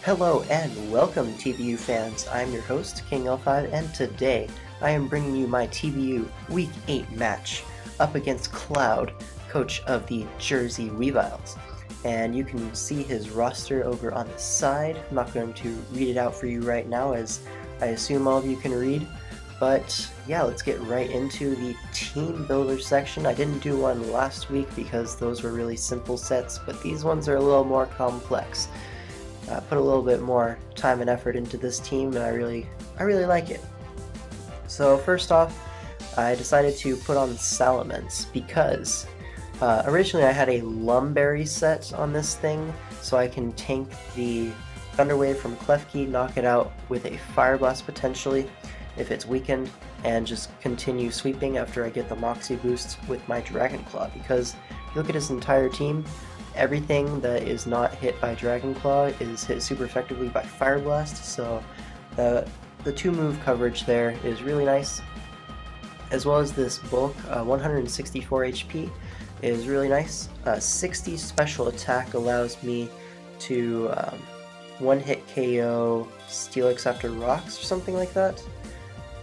Hello and welcome TBU fans, I'm your host King L5 and today I am bringing you my TBU Week 8 match up against Cloud, coach of the Jersey Weaviles. And you can see his roster over on the side. I'm not going to read it out for you right now as I assume all of you can read. But yeah, let's get right into the team builder section. I didn't do one last week because those were really simple sets, but these ones are a little more complex. Put a little bit more time and effort into this team, and I really like it. So first off, I decided to put on Salamence because originally I had a Lumberry set on this thing, so I can tank the Thunder Wave from Klefki, knock it out with a Fire Blast potentially if it's weakened, and just continue sweeping after I get the Moxie boost with my Dragon Claw. Because if you look at his entire team, everything that is not hit by Dragon Claw is hit super effectively by Fire Blast, so the 2-move coverage there is really nice. As well as this bulk, 164 HP is really nice. 60 special attack allows me to one-hit KO Steelix after rocks or something like that.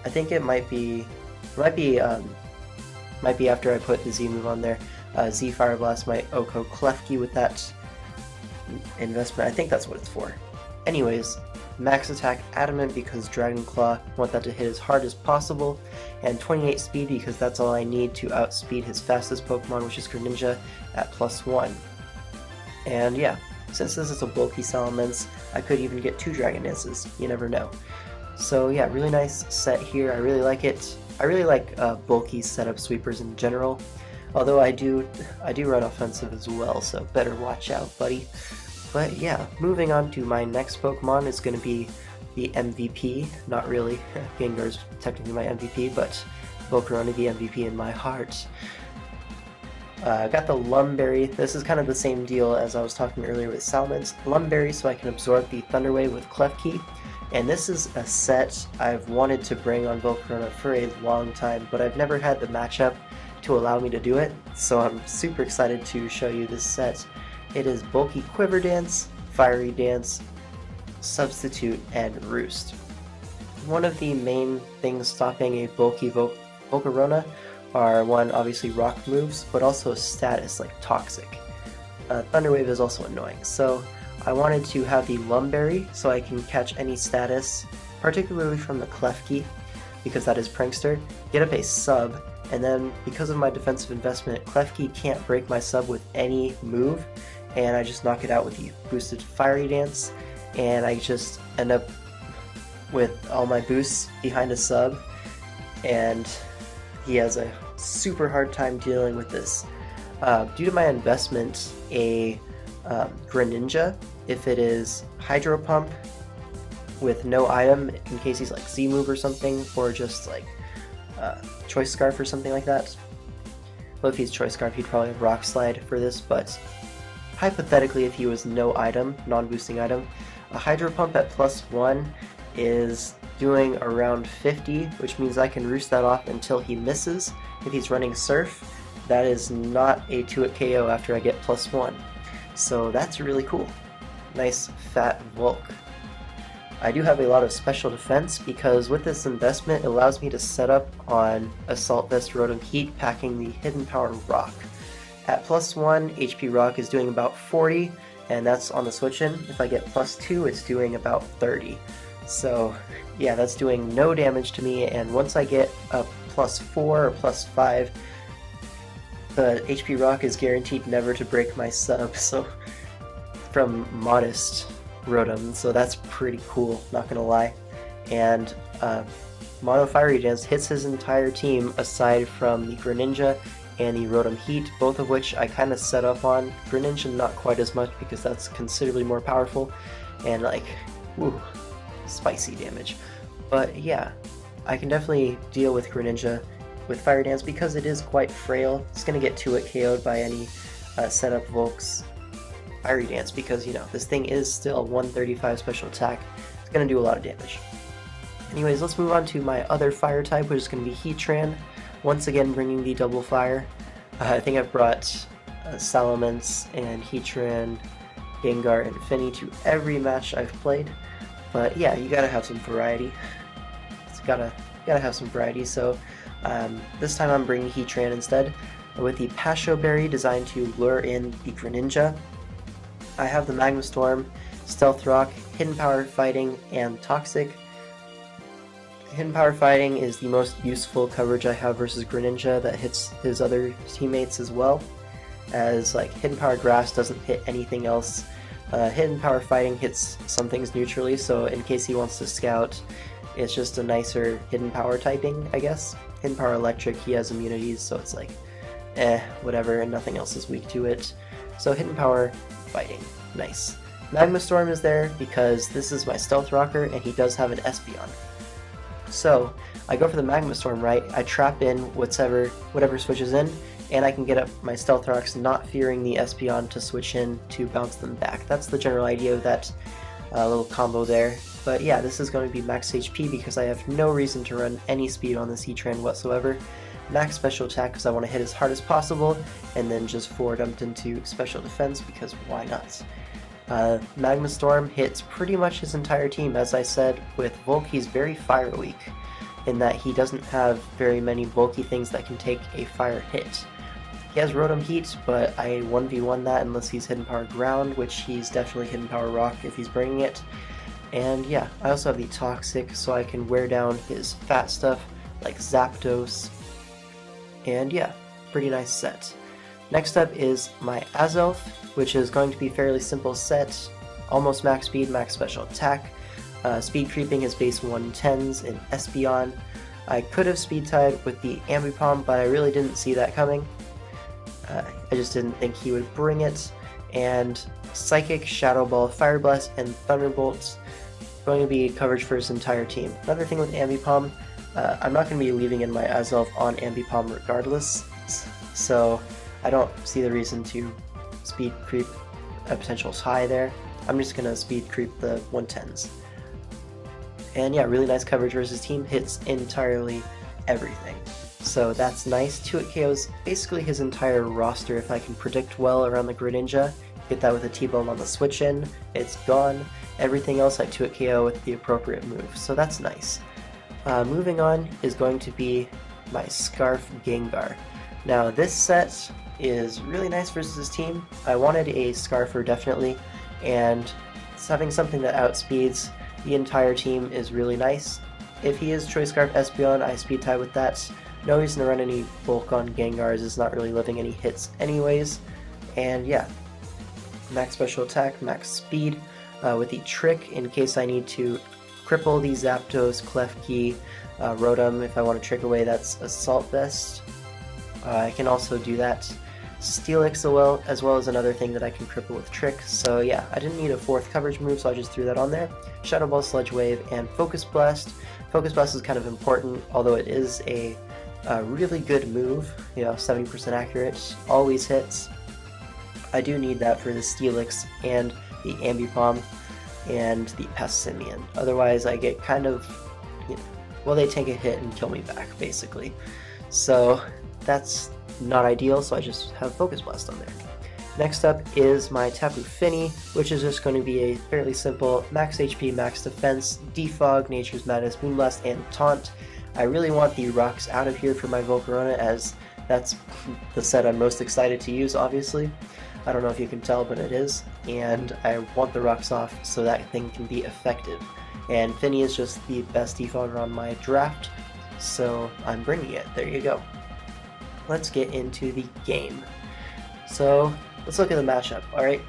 I think it might be after I put the Z move on there. Z Fire Blast might OHKO Klefki with that investment. I think that's what it's for. Anyways, max attack Adamant because Dragon Claw, I want that to hit as hard as possible, and 28 speed because that's all I need to outspeed his fastest Pokemon, which is Greninja, at +1. And yeah, since this is a bulky Salamence, I could even get 2 Dragon Dances, you never know. So yeah, really nice set here, I really like it. I really like bulky setup sweepers in general. Although I do run offensive as well, so better watch out, buddy. But yeah, moving on to my next Pokemon is going to be the MVP. Not really, Gengar's technically my MVP, but Volcarona the MVP in my heart. I got the Lumberry. This is kind of the same deal as I was talking earlier with Salamence. Lumberry so I can absorb the Thunder Wave with Klefki. And this is a set I've wanted to bring on Volcarona for a long time, but I've never had the matchup to allow me to do it, so I'm super excited to show you this set. It is Bulky Quiver Dance, Fiery Dance, Substitute, and Roost. One of the main things stopping a bulky Volcarona are, one, obviously rock moves, but also status like Toxic. Thunder Wave is also annoying, so I wanted to have the Lumberry so I can catch any status, particularly from the Klefki, because that is Prankster, get up a sub, and then because of my defensive investment, Klefki can't break my sub with any move, and I just knock it out with the boosted Fiery Dance, and I just end up with all my boosts behind a sub, and he has a super hard time dealing with this. Due to my investment, a Greninja, if it is Hydro Pump with no item, in case he's like Z-move or something, or just like Choice Scarf or something like that. Well, if he's Choice Scarf, he'd probably have Rock Slide for this, but hypothetically, if he was no item, non-boosting item, a Hydro Pump at +1 is doing around 50, which means I can roost that off until he misses. If he's running Surf, that is not a 2-hit KO after I get +1. So that's really cool. Nice fat Volk. I do have a lot of special defense because with this investment it allows me to set up on Assault Vest Rotom Heat packing the Hidden Power Rock. At +1, HP Rock is doing about 40, and that's on the switch-in. If I get +2, it's doing about 30. So yeah, that's doing no damage to me, and once I get a +4 or +5, the HP Rock is guaranteed never to break my sub, so from Modest Rotom, so that's pretty cool, not gonna lie. And Mono Fiery Dance hits his entire team aside from the Greninja and the Rotom Heat, both of which I kind of set up on. Greninja not quite as much because that's considerably more powerful and like, woo, spicy damage. But yeah, I can definitely deal with Greninja with Fire Dance because it is quite frail. It's gonna get 2-hit KO'd by any setup Volks Fiery Dance because, you know, this thing is still 135 special attack. It's going to do a lot of damage. Anyways, let's move on to my other fire type, which is going to be Heatran. Once again, bringing the double fire. I think I've brought Salamence and Heatran Gengar, and Finny to every match I've played. But yeah, you gotta have some variety. It's gotta have some variety. So this time I'm bringing Heatran instead, with the Pasho Berry designed to lure in the Greninja. I have the Magma Storm, Stealth Rock, Hidden Power Fighting, and Toxic. Hidden Power Fighting is the most useful coverage I have versus Greninja that hits his other teammates as well, as like Hidden Power Grass doesn't hit anything else. Hidden Power Fighting hits some things neutrally, so in case he wants to scout, it's just a nicer Hidden Power typing, I guess. Hidden Power Electric, he has immunities, so it's like, whatever, and nothing else is weak to it. So Hidden Power Fighting, nice. Magma Storm is there because this is my Stealth Rocker, and he does have an Espeon. So I go for the Magma Storm, right? I trap in whatever switches in, and I can get up my Stealth Rocks, not fearing the Espeon to switch in to bounce them back. That's the general idea of that little combo there. But yeah, this is going to be max HP because I have no reason to run any speed on this Heatran whatsoever. Max special attack because I want to hit as hard as possible, and then just forward dumped into special defense because why not? Magma Storm hits pretty much his entire team. As I said, with Volk he's very fire weak, in that he doesn't have very many bulky things that can take a fire hit. He has Rotom Heat, but I 1v1 that unless he's Hidden Power Ground, which he's definitely Hidden Power Rock if he's bringing it. And yeah, I also have the Toxic, so I can wear down his fat stuff like Zapdos. And yeah, pretty nice set. Next up is my Azelf, which is going to be a fairly simple set. Almost max speed, max special attack. Speed creeping his base 110s in Espeon. I could have speed tied with the Ambipom, but I really didn't see that coming. I just didn't think he would bring it. And Psychic, Shadow Ball, Fire Blast, and Thunderbolt going to be coverage for his entire team. Another thing with Ambipom, I'm not going to be leaving in my Azelf on Ambipom regardless, so I don't see the reason to speed creep a potential high there. I'm just going to speed creep the 110s. And yeah, really nice coverage versus team, hits entirely everything. So that's nice. 2-hit KOs basically his entire roster if I can predict well around the Greninja. Get that with a T-Bone on the switch in, it's gone. Everything else I 2-hit KO with the appropriate move, so that's nice. Moving on is going to be my Scarf Gengar. Now this set is really nice versus his team. I wanted a Scarfer definitely, and having something that outspeeds the entire team is really nice. If he is Choice Scarf Espeon, I speed tie with that. No reason to run any bulk on Gengars, it's not really living any hits anyways. And yeah, max special attack, max speed, with the Trick in case I need to cripple the Zapdos, Klefki, Rotom. If I want to trick away, that's Assault Vest. I can also do that. Steelix as well as another thing that I can cripple with Trick. So yeah, I didn't need a fourth coverage move, so I just threw that on there. Shadow Ball, Sludge Wave, and Focus Blast. Focus Blast is kind of important, although it is a really good move. You know, 70% accurate, always hits. I do need that for the Steelix and the Ambipom and the Passimian. Otherwise, I get kind of, you know, well, they take a hit and kill me back, basically. So that's not ideal, so I just have Focus Blast on there. Next up is my Tapu Fini, which is just going to be a fairly simple max HP, max defense, Defog, Nature's Madness, Moonblast, and Taunt. I really want the rocks out of here for my Volcarona, as that's the set I'm most excited to use, obviously. I don't know if you can tell, but it is. And I want the rocks off so that thing can be effective. And Fini is just the best defogger on my draft, so I'm bringing it. There you go. Let's get into the game. So let's look at the matchup. Alright,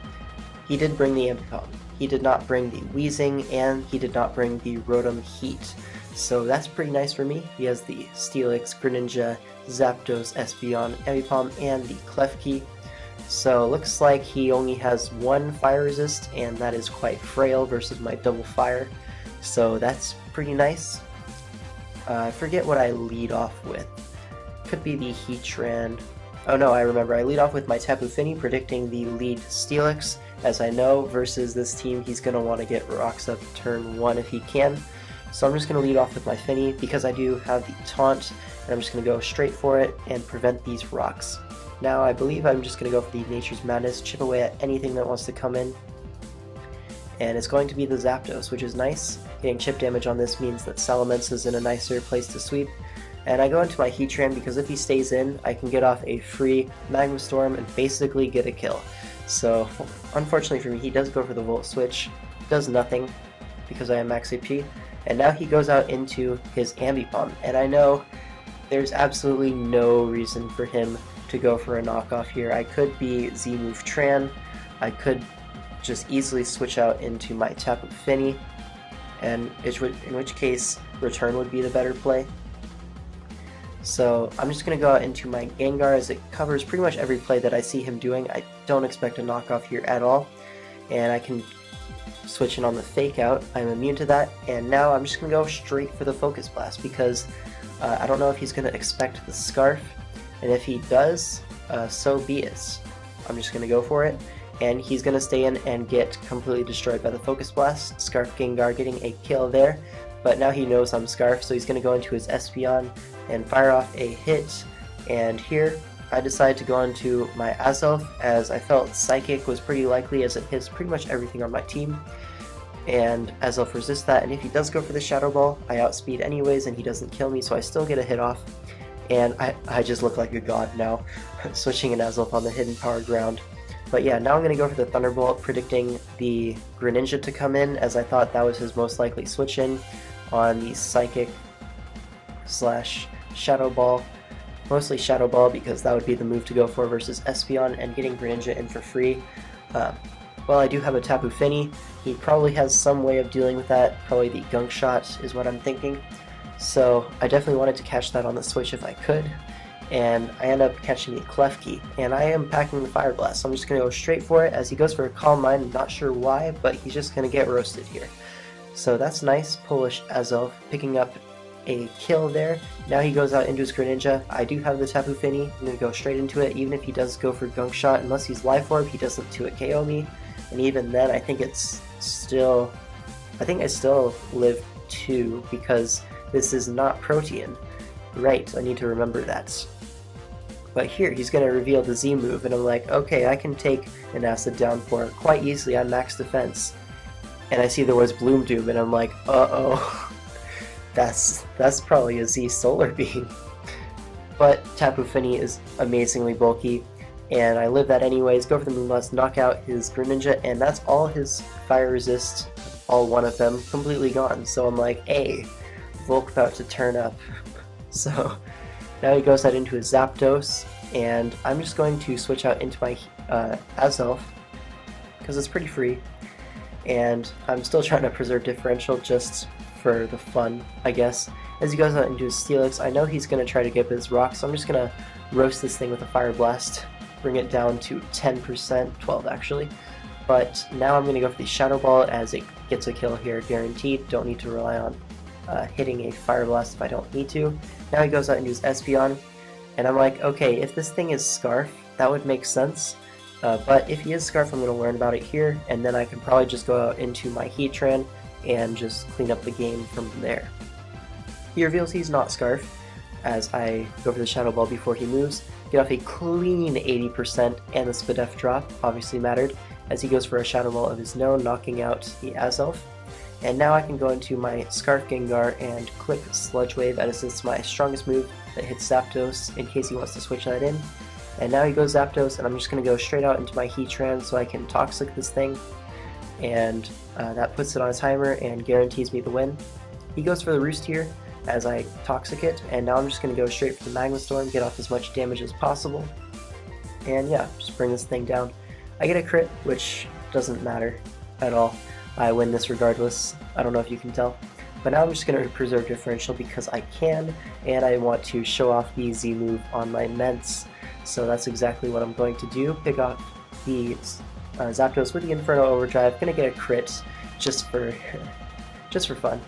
he did bring the Ambipom. He did not bring the Weezing, and he did not bring the Rotom Heat. So that's pretty nice for me. He has the Steelix, Greninja, Zapdos, Espeon, Ambipom, and the Klefki. So looks like he only has one fire resist, and that is quite frail versus my double fire. So that's pretty nice. I forget what I lead off with. Could be the Heatran. Oh no, I remember. I lead off with my Tapu Fini, predicting the lead Steelix, as I know versus this team he's going to want to get rocks up turn 1 if he can. So I'm just going to lead off with my Fini because I do have the Taunt, and I'm just going to go straight for it and prevent these rocks. Now I believe I'm just going to go for the Nature's Madness, chip away at anything that wants to come in. and it's going to be the Zapdos, which is nice. Getting chip damage on this means that Salamence is in a nicer place to sweep. And I go into my Heatran because if he stays in, I can get off a free Magma Storm and basically get a kill. So, unfortunately for me, he does go for the Volt Switch, does nothing because I am max AP, and now he goes out into his Ambipom, and I know there's absolutely no reason for him to go for a knockoff here. I could be Z-move Tran, I could just easily switch out into my Tapu Fini, and in which case Return would be the better play. So I'm just going to go out into my Gengar as it covers pretty much every play that I see him doing. I don't expect a knockoff here at all, and I can switch in on the Fake Out. I'm immune to that, and now I'm just going to go straight for the Focus Blast because I don't know if he's going to expect the Scarf, and if he does, so be it. I'm just going to go for it, and he's going to stay in and get completely destroyed by the Focus Blast. Scarf Gengar getting a kill there, but now he knows I'm Scarf, so he's going to go into his Espeon and fire off a hit, and here I decided to go into my Azelf as I felt Psychic was pretty likely as it hits pretty much everything on my team, and Azelf resists that, and if he does go for the Shadow Ball, I outspeed anyways and he doesn't kill me, so I still get a hit off, and I just look like a god now, switching an Azelf on the Hidden Power ground. But yeah, now I'm going to go for the Thunderbolt, predicting the Greninja to come in, as I thought that was his most likely switch in on the Psychic slash Shadow Ball. Mostly Shadow Ball because that would be the move to go for versus Espeon, and getting Greninja in for free. Well, I do have a Tapu Fini. He probably has some way of dealing with that. Probably the Gunk Shot is what I'm thinking. So I definitely wanted to catch that on the Switch if I could. And I end up catching the Klefki, and I am packing the Fire Blast, so I'm just going to go straight for it as he goes for a Calm Mind. I'm not sure why, but he's just going to get roasted here. So that's nice. Polish Azelf picking up a kill there. Now he goes out into his Greninja. I do have the Tapu Fini. I'm going to go straight into it, even if he does go for Gunk Shot. Unless he's Life Orb, he doesn't 2-hit KO me. And even then, I think I still live 2 because this is not Protean. Right, I need to remember that. But here, he's going to reveal the Z move, and I'm like, okay, I can take an Acid Downpour quite easily on max defense. And I see there was Bloom Doom, and I'm like, uh-oh. That's probably a Z Solar Beam. But Tapu Fini is amazingly bulky, and I live that anyways. Go for the Moonblast, knock out his Greninja, and that's all his Fire Resist, all one of them, completely gone. So I'm like, hey, Volk about to turn up. So now he goes out into his Zapdos, and I'm just going to switch out into my Azelf, because it's pretty free, and I'm still trying to preserve differential just for the fun, I guess. As he goes out into his Steelix, I know he's going to try to get his rock, so I'm just going to roast this thing with a Fire Blast, bring it down to 10%, 12 actually. But now I'm going to go for the Shadow Ball as it gets a kill here, guaranteed. Don't need to rely on hitting a Fire Blast if I don't need to. Now he goes out and uses Espeon, and I'm like, okay, if this thing is Scarf, that would make sense. But if he is Scarf, I'm going to learn about it here, and then I can probably just go out into my Heatran and just clean up the game from there. He reveals he's not Scarf, as I go for the Shadow Ball before he moves, get off a clean 80%, and the Spadef drop obviously mattered, as he goes for a Shadow Ball of his own, knocking out the Azelf. And now I can go into my Scarf Gengar and click Sludge Wave, as it's my strongest move that hits Zapdos in case he wants to switch that in. And now he goes Zapdos, and I'm just going to go straight out into my Heatran so I can Toxic this thing, and that puts it on a timer and guarantees me the win. He goes for the Roost here as I Toxic it, and now I'm just going to go straight for the Magma Storm, get off as much damage as possible, and yeah, just bring this thing down. I get a crit, which doesn't matter at all. I win this regardless. I don't know if you can tell. But now I'm just going to preserve differential because I can, and I want to show off the Z move on my Ments. So that's exactly what I'm going to do. Pick off the Zapdos with the Inferno Overdrive. Gonna get a crit just for fun.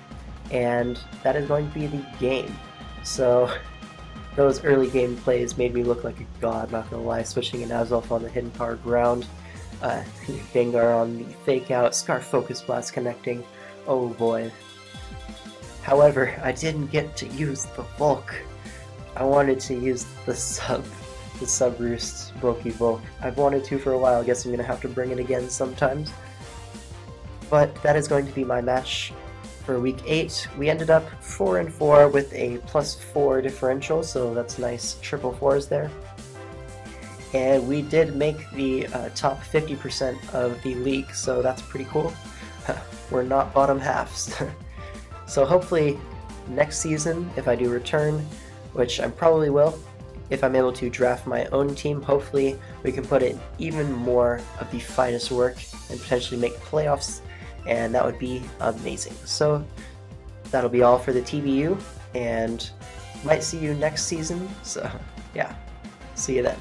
And that is going to be the game. So those early game plays made me look like a god, not gonna lie, switching an Azelf on the Hidden Power ground. Gengar on the Fake Out, Scarf Focus Blast connecting. Oh boy. However, I didn't get to use the Volk. I wanted to use the sub Roost bulky Volk. I've wanted to for a while. I guess I'm gonna have to bring it again sometimes. But that is going to be my match for week 8. We ended up 4-4 with a +4 differential, so that's nice triple fours there. And we did make the top 50% of the league, so that's pretty cool. We're not bottom halves. So hopefully next season, if I do return, which I probably will, if I'm able to draft my own team, hopefully we can put in even more of the finest work and potentially make playoffs, and that would be amazing. So that'll be all for the TBU, and might see you next season. So yeah, see you then.